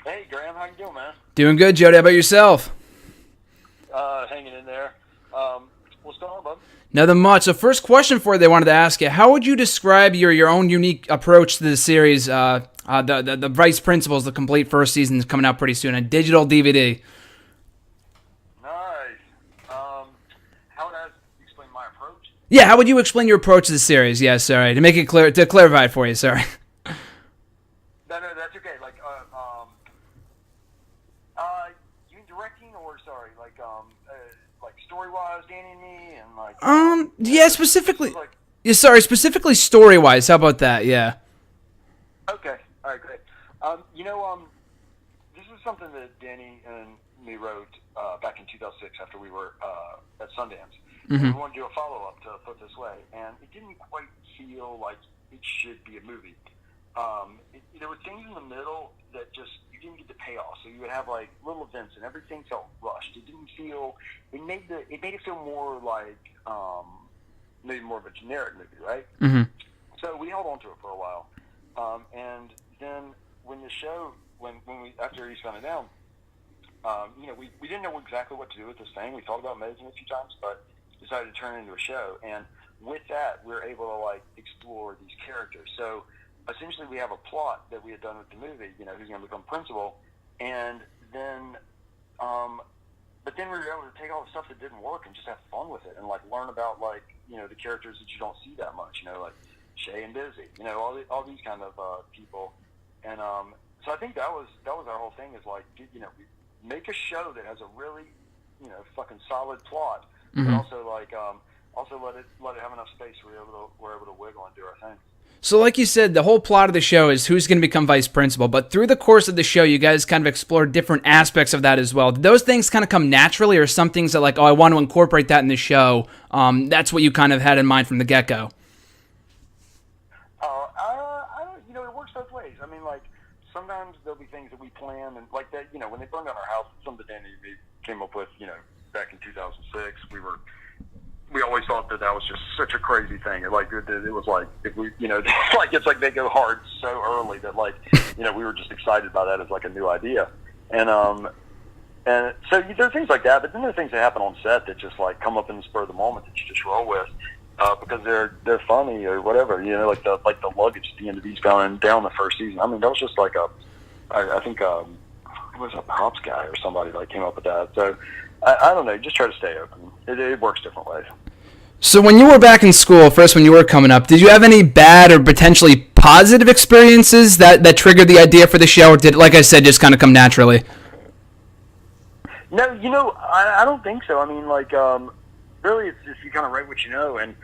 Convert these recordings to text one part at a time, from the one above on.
Hey, Graham, how you doing, man? Doing good, Jody. How about yourself? Hanging in there. What's going on, bud? Nothing much. So, first question for you, they wanted to ask you: how would you describe your own unique approach to the series? The Vice Principals, the complete first season is coming out pretty soon, a digital DVD. Nice. How would I explain my approach? Yeah, how would you explain your approach to the series? Yeah, sorry to make it clear to clarify it for you. Sorry. No, that's okay. You mean directing, or sorry, like story-wise, Danny and me, and Yeah, specifically. like, Yeah, sorry, specifically story wise. How about that? Yeah. okay, all right, great. This is something that Danny and me wrote back in 2006 after we were at Sundance. And we wanted to do a follow-up, to put it this way, and it didn't quite feel like it should be a movie. There were things in the middle that just you didn't get the payoff. So you would have like little events, and everything felt rushed. It didn't feel. It made it feel more like maybe more of a generic movie, right? Mm-hmm. So we held on to it for a while, and then when the show, when we after East found it down, we didn't know exactly what to do with this thing. We thought about making it a few times, but decided to turn it into a show. And with that, we were able to like explore these characters. So essentially, we have a plot that we had done with the movie. Who's going to become principal, and then, but then we were able to take all the stuff that didn't work and just have fun with it, and like learn about the characters that you don't see that much. Like Shay and Busy. All these kind of people, and so I think that was our whole thing is like, we make a show that has a really fucking solid plot, but also also let it have enough space where we're able to wiggle and do our thing. So, like you said, the whole plot of the show is who's going to become vice principal. But through the course of the show, you guys kind of explored different aspects of that as well. Did those things kind of come naturally, or some things that like, oh, I want to incorporate that in the show? That's what you kind of had in mind from the get-go. It works both ways. I mean, like sometimes there'll be things that we plan, and like that. When they burned down our house, something that Danny came up with. Back in 2006, we always thought that was just such a crazy thing. It was like if we, it's like they go hard so early that we were just excited by that as like a new idea, and so there are things like that. But then there are things that happen on set that just like come up in the spur of the moment that you just roll with because they're funny or whatever. Like the luggage at the end of Eastbound down the first season. I mean, that was just like I think it was a props guy or somebody that came up with that. So. I don't know. Just try to stay open. It works different ways. So when you were back in school, first when you were coming up, did you have any bad or potentially positive experiences that triggered the idea for the show, or did it, like I said, just kind of come naturally? No, I don't think so. I mean, really, it's just you kind of write what you know. And,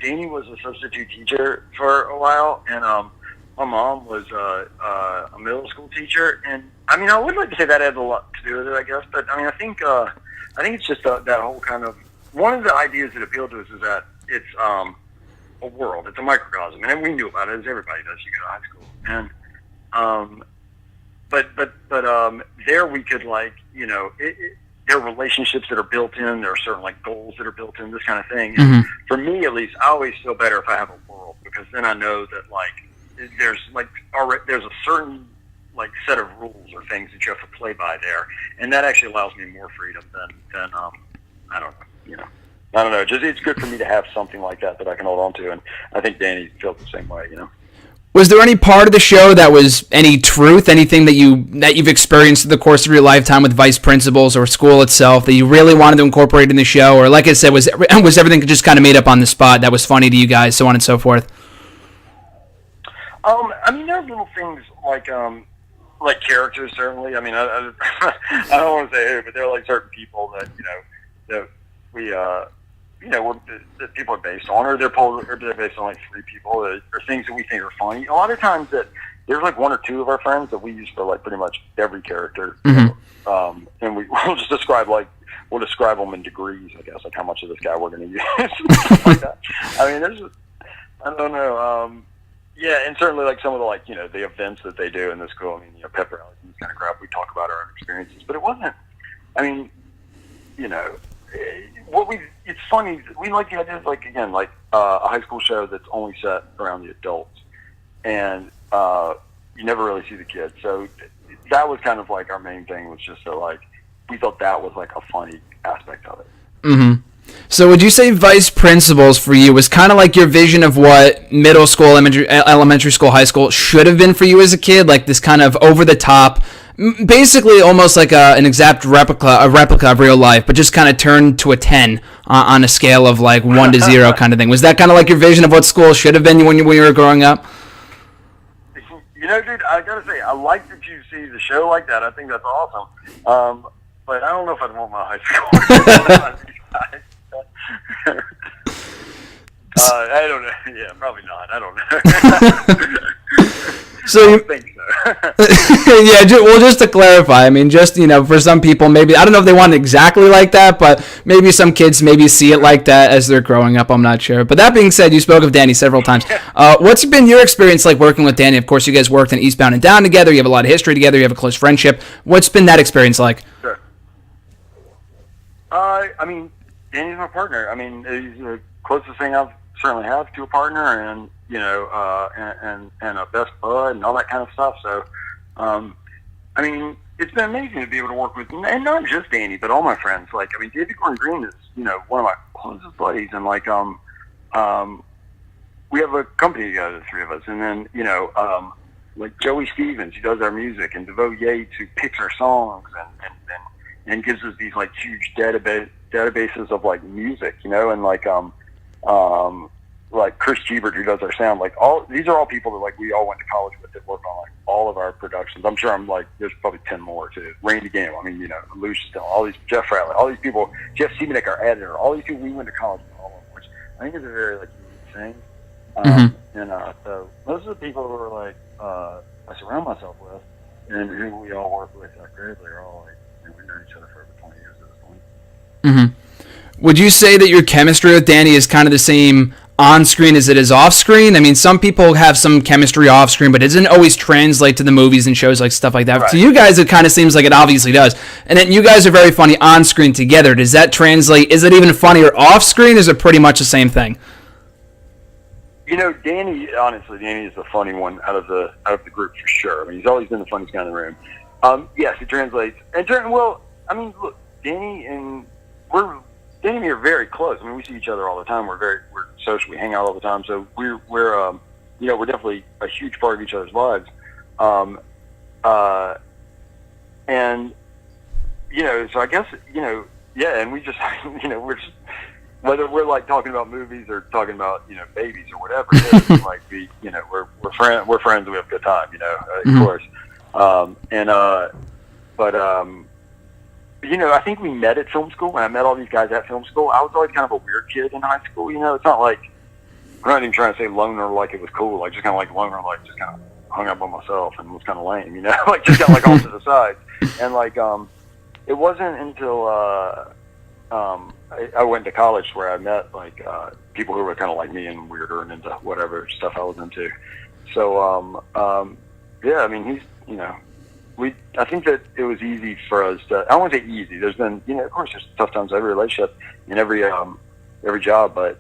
Danny was a substitute teacher for a while, and my mom was a middle school teacher. And, I mean, I would like to say that had a lot to do with it, I guess. But, I mean, I think it's just that whole kind of one of the ideas that appealed to us is that it's a world, it's a microcosm, and we knew about it as everybody does. You go to high school, and but there we could there are relationships that are built in. There are certain goals that are built in. This kind of thing. And for me, at least, I always feel better if I have a world because then I know that there's there's a certain set of rules or things that you have to play by there, and that actually allows me more freedom than I don't know, I don't know. Just it's good for me to have something like that I can hold on to, and I think Danny feels the same way, Was there any part of the show that was any truth, anything that you've experienced in the course of your lifetime with vice principals or school itself that you really wanted to incorporate in the show, or like I said, was everything just kind of made up on the spot that was funny to you guys, so on and so forth? I mean, there's little things like characters, certainly. I mean, I don't want to say who, but there are certain people that that we that people are based on, or they're based on three people, or things that we think are funny. A lot of times that there's one or two of our friends that we use for pretty much every character, and we'll just describe them in degrees, I guess, how much of this guy we're going to use, like that. I mean, I don't know. Yeah, and certainly some of the the events that they do in the school. I mean, pep rallies and this kind of crap. We talk about our own experiences, but it wasn't. I mean, it's funny. We like the idea of a high school show that's only set around the adults, and you never really see the kids. So that was kind of like our main thing, was just so like we thought that was like a funny aspect of it. Mm-hmm. So would you say Vice Principals for you was kind of like your vision of what middle school, elementary school, high school should have been for you as a kid? Like this kind of over-the-top, basically almost like an exact replica of real life, but just kind of turned to a 10 on a scale of like 1 to 0 kind of thing. Was that kind of like your vision of what school should have been when you were growing up? You know, dude, I gotta say, I like that you see the show like that. I think that's awesome. But I don't know if I'd want my high school. I don't know. Yeah, probably not. I don't know. So I don't think so. Yeah, well, just to clarify, I mean, just, for some people, maybe, I don't know if they want it exactly like that, but maybe some kids maybe see it like that as they're growing up. I'm not sure. But that being said, you spoke of Danny several times. What's been your experience like working with Danny? Of course, you guys worked in Eastbound and Down together. You have a lot of history together. You have a close friendship. What's been that experience like? Sure. I mean, Danny's my partner. I mean, he's the closest thing I've certainly have to a partner, and and a best bud and all that kind of stuff. So, I mean, it's been amazing to be able to work with, and not just Danny, but all my friends. Like, I mean, David Gordon Green is one of my closest buddies, and like we have a company together, the three of us, and then like Joey Stevens, who does our music, and DeVoe Yates, who picks our songs, and gives us these like huge databases of like music, and like Chris Gebert, who does our sound. Like these are all people that like we all went to college with, that work on like all of our productions. I'm sure there's probably 10 more too. Randy Gam, I mean, Lucius, all these, Jeff Ratley, all these people, Jeff Semenek, our editor, all these people we went to college with, all of them, which I think is a very like unique thing. So those are the people who are like I surround myself with, and who we all work with creatively are all like, we've known each other for over 20 years at this point. Mm-hmm. Would you say that your chemistry with Danny is kind of the same on screen as it is off screen? I mean, some people have some chemistry off screen, but it doesn't always translate to the movies and shows, like stuff like that. Right. To you guys, it kind of seems like it obviously does. And then you guys are very funny on screen together. Does that translate? Is it even funnier off screen? Or is it pretty much the same thing? Danny is the funny one out of the group for sure. I mean, he's always been the funniest guy in the room. Yes, it translates. Well, I mean, look, Danny and me are very close. I mean, we see each other all the time. We're social. We hang out all the time. So we're definitely a huge part of each other's lives. And so I guess yeah. And we just we're just, whether we're like talking about movies or talking about babies or whatever it is, like we're friends. We're friends. And we have a good time. Of course. I think we met at film school. When I met all these guys at film school, I was always kind of a weird kid in high school. It's not like, I'm not even trying to say loner like it was cool. Like just kind of like loner, like just kind of hung up on myself and was kind of lame. Like just got like off to the side. And like it wasn't until I went to college where I met like people who were kind of like me and weirder and into whatever stuff I was into. So yeah, I mean he's I think that it was easy for us to, I don't want to say easy. There's been, of course there's tough times in every relationship, in every job, but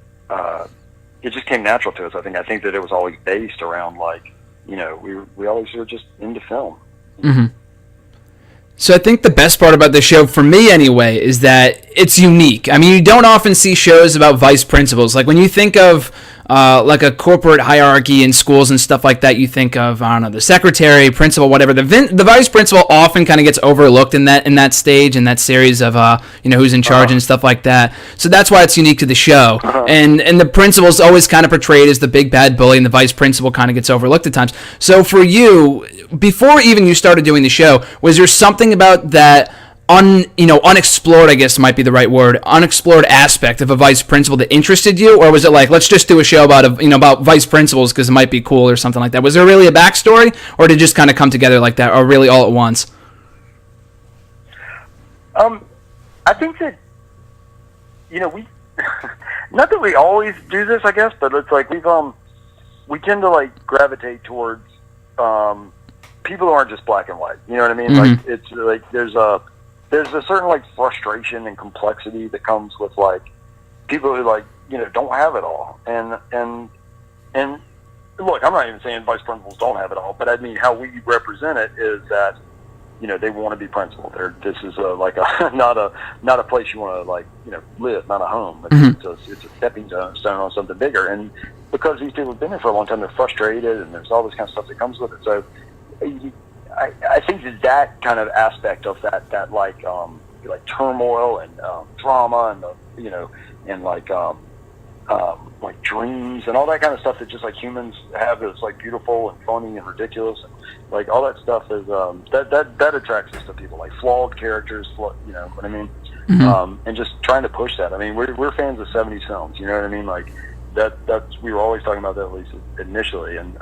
it just came natural to us. I think that it was always based around like, we always were just into film. Mm-hmm. So I think the best part about the show, for me anyway, is that it's unique. I mean, you don't often see shows about vice principals. Like when you think of like a corporate hierarchy in schools and stuff like that, you think of, I don't know, the secretary, principal, whatever. The vice principal often kind of gets overlooked in that stage, in that series of who's in charge and stuff like that. So that's why it's unique to the show. And the principal's always kind of portrayed as the big bad bully, and the vice principal kind of gets overlooked at times. So for you, before even you started doing the show, was there something about that unexplored, I guess might be the right word, unexplored aspect of a vice principal that interested you, or was it like, let's just do a show about about vice principals because it might be cool or something like that? Was there really a backstory, or did it just kind of come together like that, or really all at once? I think that we not that we always do this, I guess, but it's like we tend to like gravitate towards people who aren't just black and white. You know what I mean? Mm-hmm. Like it's like there's a certain like frustration and complexity that comes with like people who like don't have it all, and look, I'm not even saying vice principals don't have it all, but I mean how we represent it is that, you know, they want to be principal. This is like a not a place you want to, like, you know, live, not a home. It's a stepping stone on something bigger. And because these people have been there for a long time, they're frustrated, and there's all this kind of stuff that comes with it. So I think that kind of aspect of that like turmoil and drama and you know, and like dreams and all that kind of stuff that just like humans have, that's like beautiful and funny and ridiculous, and like all that stuff is that attracts us to people, like flawed characters, you know what I mean? And just trying to push that. I mean, we're fans of 70s films, you know what I mean? Like that's we were always talking about that, at least initially, and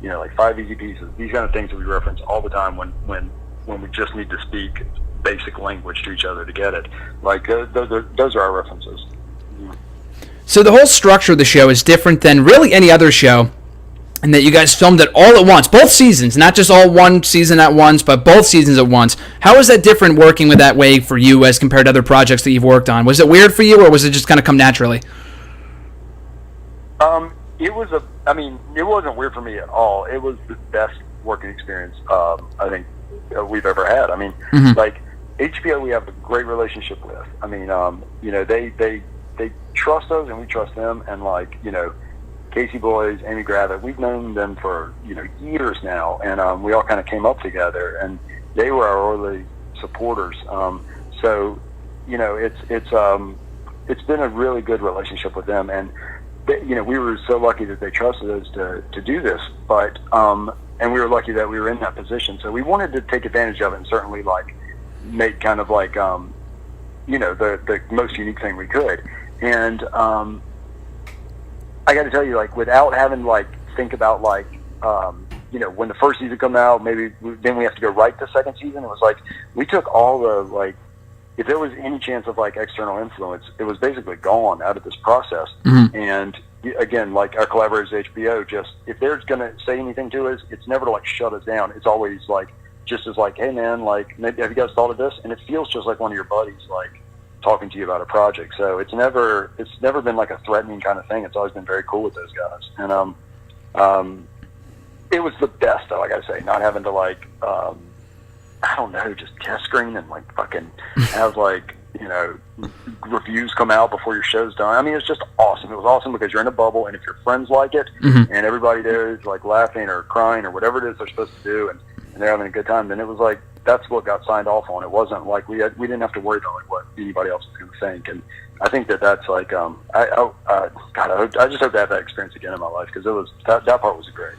you know, like 5 Easy Pieces, these kind of things that we reference all the time when we just need to speak basic language to each other to get it. Like those are our references. So the whole structure of the show is different than really any other show, and that you guys filmed it all at once, both seasons, not just all one season at once, but both seasons at once. How is that different working with that way for you as compared to other projects that you've worked on? Was it weird for you, or was it just kind of come naturally? It wasn't weird for me at all. It was the best working experience I think we've ever had. I mean, like HBO, we have a great relationship with. I mean, you know, they trust us and we trust them, and like, you know, Casey Boys, Amy Gravitt, we've known them for, you know, years now, and we all kind of came up together, and they were our early supporters. So, you know, it's been a really good relationship with them, and you know, we were so lucky that they trusted us to do this, but and we were lucky that we were in that position. So we wanted to take advantage of it and certainly like make kind of like you know, the most unique thing we could. And I got to tell you, like, without having like think about like you know, when the first season come out, maybe then we have to go write the second season. It was like we took all the, like, if there was any chance of like external influence, it was basically gone out of this process. And again, like our collaborators at HBO, just if they're going to say anything to us, it's never to like shut us down. It's always like just as like, hey man, like, maybe have you guys thought of this? And it feels just like one of your buddies like talking to you about a project. So it's never been like a threatening kind of thing. It's always been very cool with those guys. And it was the best though, I got to say, not having to like I don't know, just test screen and like fucking have like, you know, reviews come out before your show's done. I mean, it's just awesome. It was awesome because you're in a bubble, and if your friends like it, and everybody there is like laughing or crying or whatever it is they're supposed to do, and they're having a good time, then it was like, that's what got signed off on. It wasn't like we didn't have to worry about like what anybody else was going to think. And I think that's like God, I just hope to have that experience again in my life, because it was that part was great.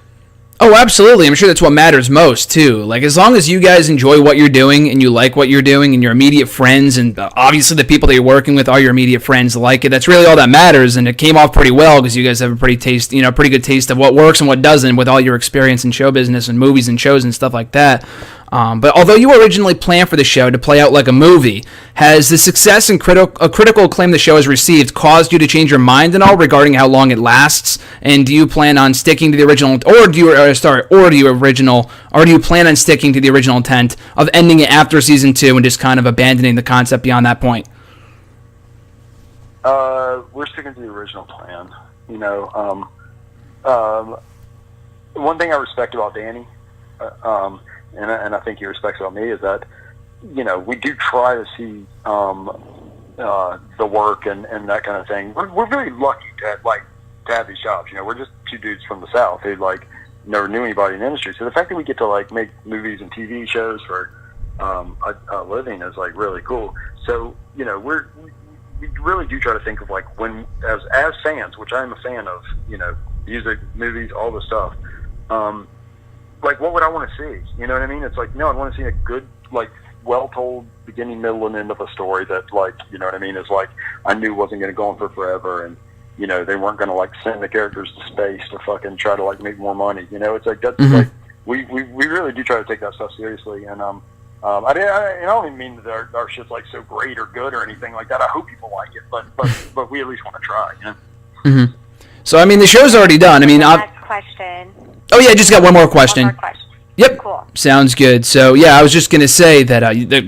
Oh, absolutely. I'm sure that's what matters most, too. Like, as long as you guys enjoy what you're doing and you like what you're doing and your immediate friends and obviously the people that you're working with, all your immediate friends like it, that's really all that matters. And it came off pretty well because you guys have a pretty good taste of what works and what doesn't with all your experience in show business and movies and shows and stuff like that. But although you originally planned for the show to play out like a movie, has the success and critical acclaim the show has received caused you to change your mind at all regarding how long it lasts? And do you plan on sticking to the original, or do you plan on sticking to the original intent of ending it after season 2 and just kind of abandoning the concept beyond that point? We're sticking to the original plan. You know, one thing I respect about Danny, and I think he respects about me, is that, you know, we do try to see the work and that kind of thing. We're very lucky to have these jobs. You know, we're just two dudes from the South who like never knew anybody in the industry. So the fact that we get to like make movies and TV shows for a living is like really cool. So, you know, we really do try to think of like, when as fans, which I'm a fan of, you know, music, movies, all the stuff. Like, what would I want to see? You know what I mean? It's like, no, I want to see a good, like, well-told beginning, middle, and end of a story that, like, you know what I mean, is like, I knew wasn't going to go on for forever, and, you know, they weren't going to, like, send the characters to space to fucking try to, like, make more money. You know, it's like, that's, like, we really do try to take that stuff seriously, and, I don't even mean that our shit's, like, so great or good or anything like that. I hope people like it, but we at least want to try, you know? So, I mean, the show's already done. I mean, next question. Oh, yeah, just got one more question. Yep. Cool. Sounds good. So, yeah, I was just going to say that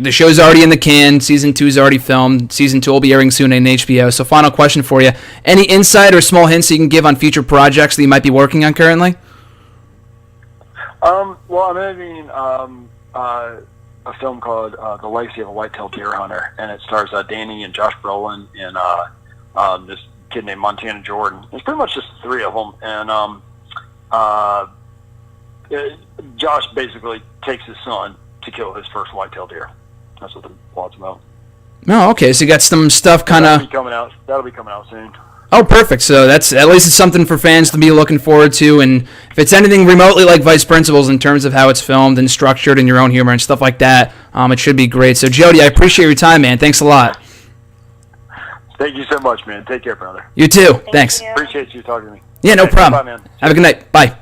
the show's already in the can. Season 2 is already filmed. Season 2 will be airing soon on HBO. So, final question for you. Any insight or small hints you can give on future projects that you might be working on currently? Well, I'm editing a film called The Legacy of a White-tailed Deer Hunter, and it stars Danny and Josh Brolin and this kid named Montana Jordan. It's pretty much just the three of them, and Josh basically takes his son to kill his first white-tailed deer. That's what the plot's about. Oh, okay. So you got some stuff kind of... That'll be coming out soon. Oh, perfect. So that's at least it's something for fans to be looking forward to. And if it's anything remotely like Vice Principals in terms of how it's filmed and structured and your own humor and stuff like that, it should be great. So, Jody, I appreciate your time, man. Thanks a lot. Thank you so much, man. Take care, brother. You too. Thanks. You. Appreciate you talking to me. Yeah, no problem. Bye, man. Have a good night. Bye.